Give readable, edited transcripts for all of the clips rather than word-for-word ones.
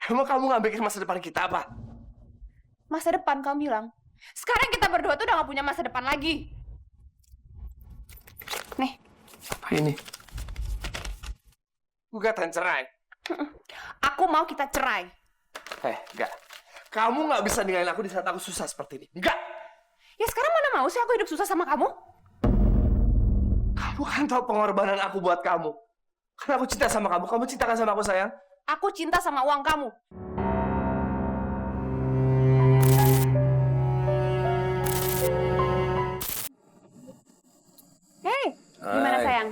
Emang kamu nggak pikir masa depan kita apa? Masa depan kamu bilang. Sekarang kita berdua tuh udah gak punya masa depan lagi. Nih. Apa ini? Gugatan cerai. Aku mau kita cerai. Enggak. Kamu nggak bisa ninggalin aku di saat aku susah seperti ini. Enggak. Ya sekarang mana mau sih aku hidup susah sama kamu? Kamu kan tahu pengorbanan aku buat kamu. Karena aku cinta sama kamu. Kamu cinta kan sama aku, sayang? Aku cinta sama uang kamu. Hei, gimana Hai. sayang?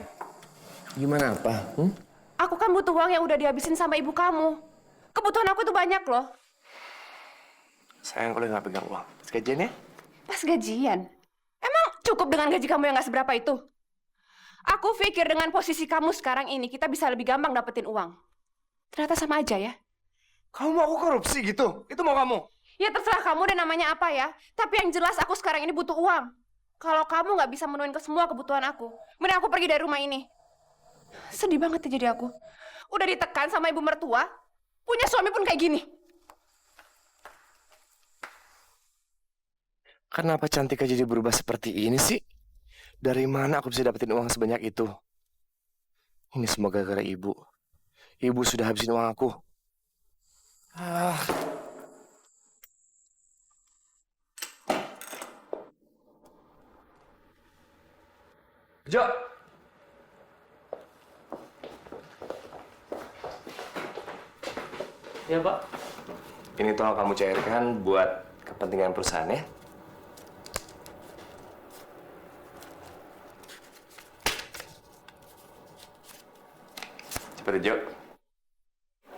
Gimana apa? Aku kan butuh uang yang udah dihabisin sama ibu kamu. Kebutuhan aku tuh banyak loh. Sayang, kalau nggak pegang uang. Gajian ya? Pas gajian. Emang cukup dengan gaji kamu yang gak seberapa itu? Aku pikir dengan posisi kamu sekarang ini, kita bisa lebih gampang dapetin uang. Ternyata sama aja ya. Kamu mau aku korupsi gitu? Itu mau kamu? Ya terserah kamu dan namanya apa ya. Tapi yang jelas aku sekarang ini butuh uang. Kalau kamu nggak bisa menuhin ke semua kebutuhan aku, mending aku pergi dari rumah ini. Sedih banget ya jadi aku. Udah ditekan sama ibu mertua, punya suami pun kayak gini. Kenapa Cantika jadi berubah seperti ini sih? Dari mana aku bisa dapetin uang sebanyak itu? Ini semua gara-gara ibu. Ibu sudah habisin uang aku. Jo! Ya, Pak. Ini tolong kamu cairkan buat kepentingan perusahaan ya. Cepet ya, Jo.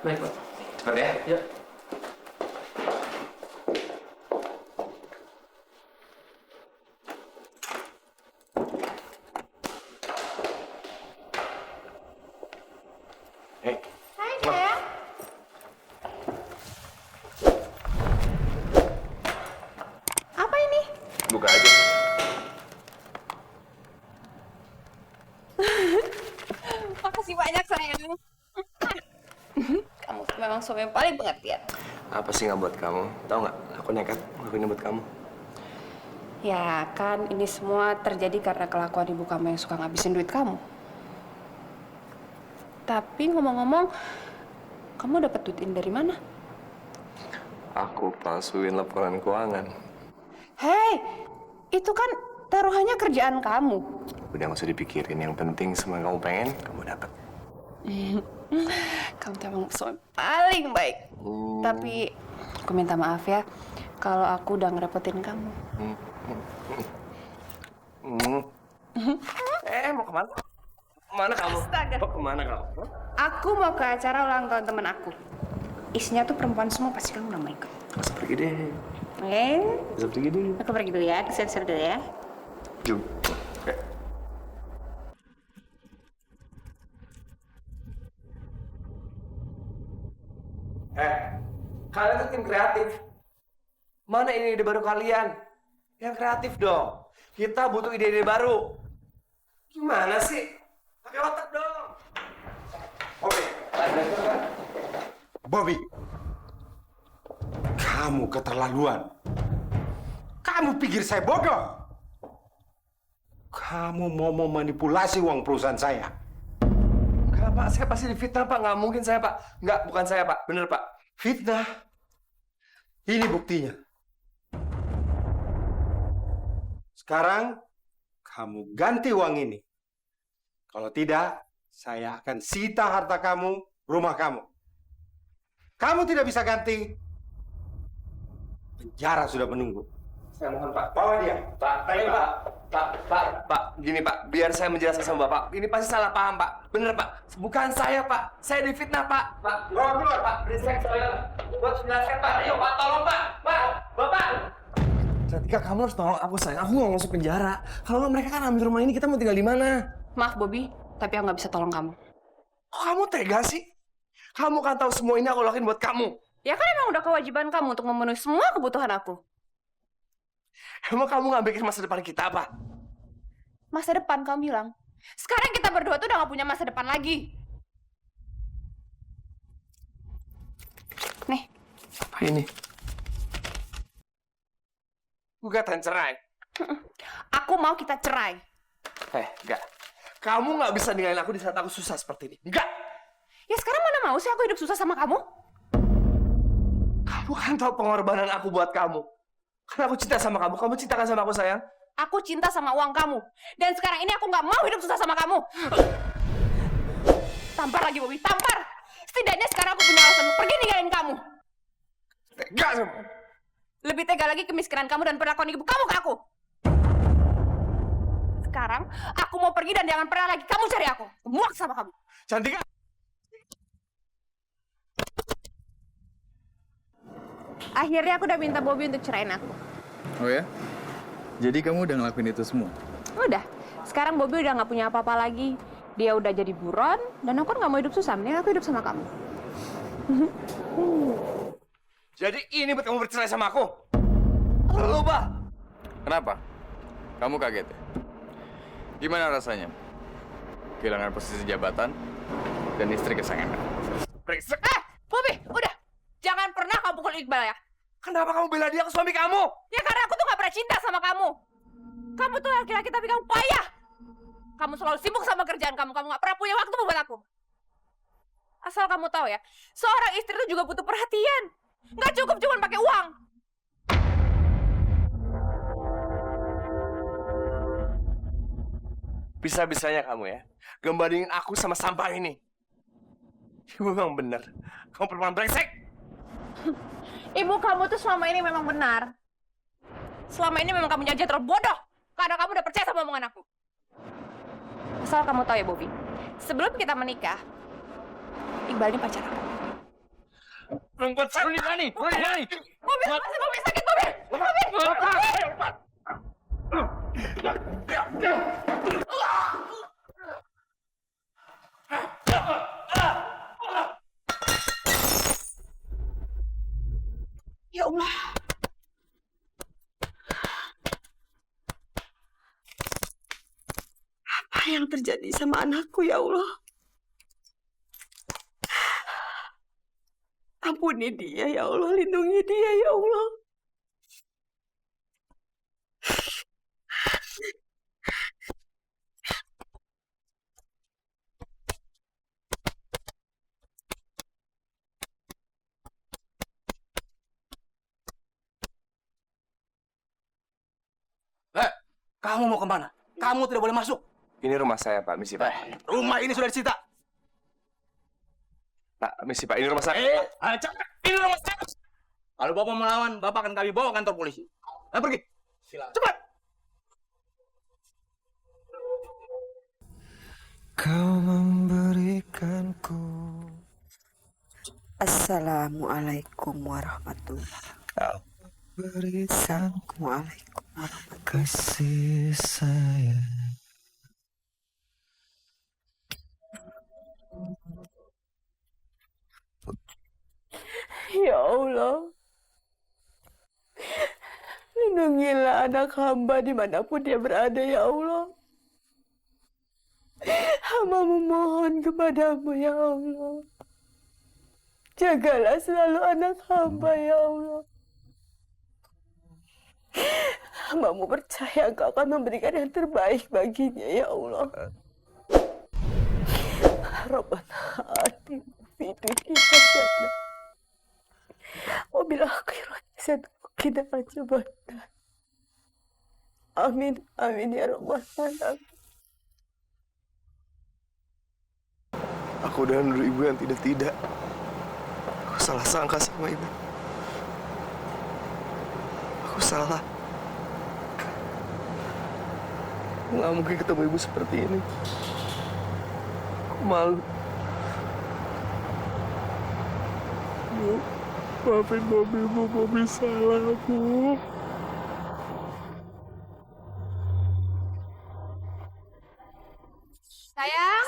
Baik, Pak. Cepet ya. Ya. Hei, Hai sayang. Apa ini? buka aja. Makasih banyak sayang. Kamu memang suami yang paling pengertian. Apa sih nggak buat kamu? Tahu nggak? Aku nekat ngelakuin ini buat kamu. Ya kan ini semua terjadi karena kelakuan ibu kamu yang suka ngabisin duit kamu. Tapi ngomong-ngomong, kamu dapat duit ini dari mana? Aku palsuin laporan keuangan. Hei, itu kan taruhannya kerjaan kamu. Udah nggak usah dipikirin. Yang penting semua yang kamu pengen, kamu dapat. Kamu tuh emang suami paling baik. Tapi aku minta maaf ya kalau aku udah ngerepotin kamu. Mau kemana? Kemana kamu? Astaga. Mau kemana kamu? Aku mau ke acara ulang tahun temen aku. Isinya tuh perempuan semua, pasti kamu udah mau ikut. Bisa pergi deh. Oke? Bisa pergi deh. Aku pergi dulu ya, kesel-kesel dulu ya. Jum. Oke. Kalian tuh tim kreatif. Mana ide baru kalian? Yang kreatif dong. Kita butuh ide-ide baru. Gimana sih? Pakai otak dong. Oke, Bobby, kamu keterlaluan. Kamu pikir saya bodoh? Kamu mau memanipulasi uang perusahaan saya. Enggak, Pak. Saya pasti difitnah, Pak. Nggak mungkin saya, Pak. Nggak, bukan saya, Pak. Bener, Pak. Fitnah. Ini buktinya. Sekarang, kamu ganti uang ini. Kalau tidak, saya akan sita harta kamu, rumah kamu. Kamu tidak bisa ganti. Penjara sudah menunggu. Saya mohon, Pak. Bawa dia. Pak, ayo, Pak. Gini, Pak. Biar saya menjelaskan sama Bapak. Ini pasti salah paham, Pak. Bener, Pak. Bukan saya, Pak. Saya difitnah, Pak. Pak, keluar, Pak. Beri saya buat menjelaskan, Pak. Ayo, Pak. Tolong, Pak. Pak, Bapak. Cantika, kamu harus tolong aku, sayang. Aku nggak masuk penjara. Kalau nggak mereka kan ambil rumah ini, kita mau tinggal di mana? Maaf Bobby, tapi aku nggak bisa tolong kamu. Kok kamu tega sih? Kamu kan tahu semua ini aku lakuin buat kamu. Ya kan emang udah kewajiban kamu untuk memenuhi semua kebutuhan aku. Emang kamu nggak pikir masa depan kita apa? Masa depan kamu bilang. Sekarang kita berdua tuh udah gak punya masa depan lagi. Nih, Apa ini? Gugatan cerai. aku mau kita cerai. Enggak. Kamu nggak bisa ninggalin aku di saat aku susah seperti ini. Enggak. Ya sekarang mana mau sih aku hidup susah sama kamu? Kamu kan tahu pengorbanan aku buat kamu. Karena aku cinta sama kamu. Kamu cintakan sama aku, sayang? Aku cinta sama uang kamu. Dan sekarang ini aku nggak mau hidup susah sama kamu. Tampar lagi, Bobby. Tampar! Setidaknya sekarang aku punya alasan untuk pergi ninggalin kamu. Enggak sama. Lebih tega lagi kemiskinan kamu dan perlakuan ibu kamu ke aku. Sekarang, aku mau pergi dan jangan pernah lagi kamu cari aku. Muak sama kamu. Cantika. Akhirnya aku udah minta Bobby untuk cerain aku. Oh ya? Jadi kamu udah ngelakuin itu semua? Udah. Sekarang Bobby udah nggak punya apa-apa lagi. Dia udah jadi buron, dan aku kan nggak mau hidup susah. Mending aku hidup sama kamu. Jadi ini buat kamu bercerai sama aku? Lu, Bah? Kenapa? Kamu kaget ya? Gimana rasanya? Kehilangan posisi jabatan dan istri kesayangan. Brengsek. Bobby, udah. Jangan pernah kamu pukul Iqbal ya. Kenapa kamu bela dia ke suami kamu? Ya karena aku tuh gak pernah cinta sama kamu. Kamu tuh laki-laki tapi kamu payah. Kamu selalu sibuk sama kerjaan kamu. Kamu gak pernah punya waktu buat aku. Asal kamu tahu ya, seorang istri tuh juga butuh perhatian. Gak cukup cuma pakai uang. Bisa-bisanya kamu ya, gembandingin aku sama sampah ini. Ibu memang benar. Kamu perempuan brengsek. Ibu kamu tuh selama ini memang benar. Selama ini memang kamu janji terlalu bodoh. Karena kamu udah percaya sama omongan aku. Asal kamu tahu ya, Bobby. Sebelum kita menikah, Iqbal ini pacar aku. Perempuan saya ini berani. Bobby, masih Bobby sakit, Bobby! Bobby! Ya Allah. Apa yang terjadi sama anakku, ya Allah? Ampuni dia, ya Allah. Lindungi dia, ya Allah. Kamu mau kemana? Kamu tidak boleh masuk. Ini rumah saya, Pak. Misi, Pak. Rumah ini sudah disita. Pak, misi, Pak. Ini rumah saya. Ini rumah saya. Kalau Bapak melawan, Bapak akan kami bawa kantor polisi. Ayo pergi. Cepat. Kau memberikanku Assalamualaikum warahmatullahi Kau berikan Waalaikumsalam warahmatullahi kasih sayang. Ya Allah, lindungilah anak hamba dimanapun dia berada, ya Allah. Hamba memohon kepadamu, ya Allah. Jagalah selalu anak hamba, ya Allah. Hambamu percaya Engkau akan memberikan yang terbaik baginya, ya Allah. Rabbana atina fid dunya hasanah wa bil akhirati hasanah wa qina adzabannar. Amin, amin ya rabbal alamin. Aku udah nuduh ibu yang tidak-tidak. Aku salah sangka sama ibu. Aku salah. Aku nggak mungkin ketemu ibu seperti ini. Aku malu. Bu, maafin Bobby, Bu. Bobby salah, Bu. Sayang?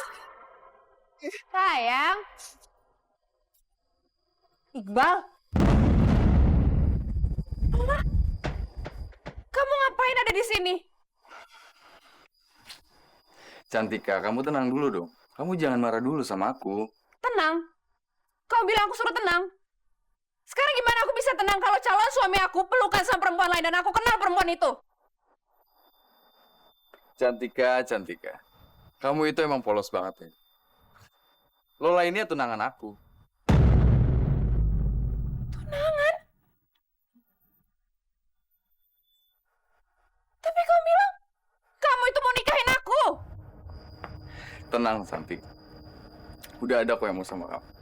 Sayang? Iqbal? Mama? Kamu ngapain ada di sini? Cantika, kamu tenang dulu dong. Kamu jangan marah dulu sama aku. Tenang. Kau bilang aku suruh tenang. Sekarang gimana aku bisa tenang kalau calon suami aku pelukan sama perempuan lain dan aku kenal perempuan itu? Cantika, Cantika. Kamu itu emang polos banget ya. Lola ini tunangan aku. Tunangan? Tapi kamu bilang kamu itu mau nikahin aku. Tenang, Santi. Udah ada kok yang mau sama kamu.